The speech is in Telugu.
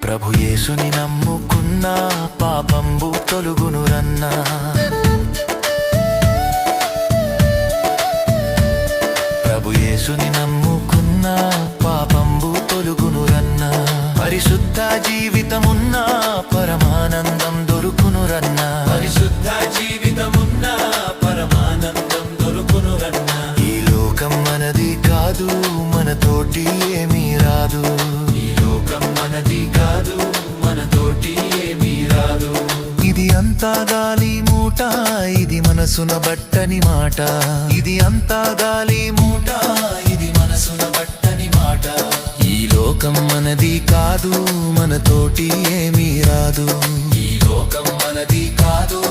ప్రభు యేసుని నమ్ముకున్నా పాపంబు తొలుగునురన్నా. ప్రభు యేసుని నమ్ముకున్నా పాపంబు తొలుగునురన్నా. పరిశుద్ధ జీవితమున్నా పరమానందం దొరుకునురన్నా. పరిశుద్ధ జీవితమున్నా పరమానందం దొరుకునురన్నా. ఈ లోకం మనది కాదు, మనతోటి ఏమీ రాదు. ఈ లోకం మనది కాదు, మనతోటి ఏమీ రాదు. ఇది అంతా గాలి మూట, ఇది మనసున బట్టని మాట. ఇది అంతా గాలి మూట, ఇది మనసున బట్టని మాట. ఈ లోకం మనది కాదు, మనతోటి ఏమీ రాదు. ఈ లోకం మనది కాదు,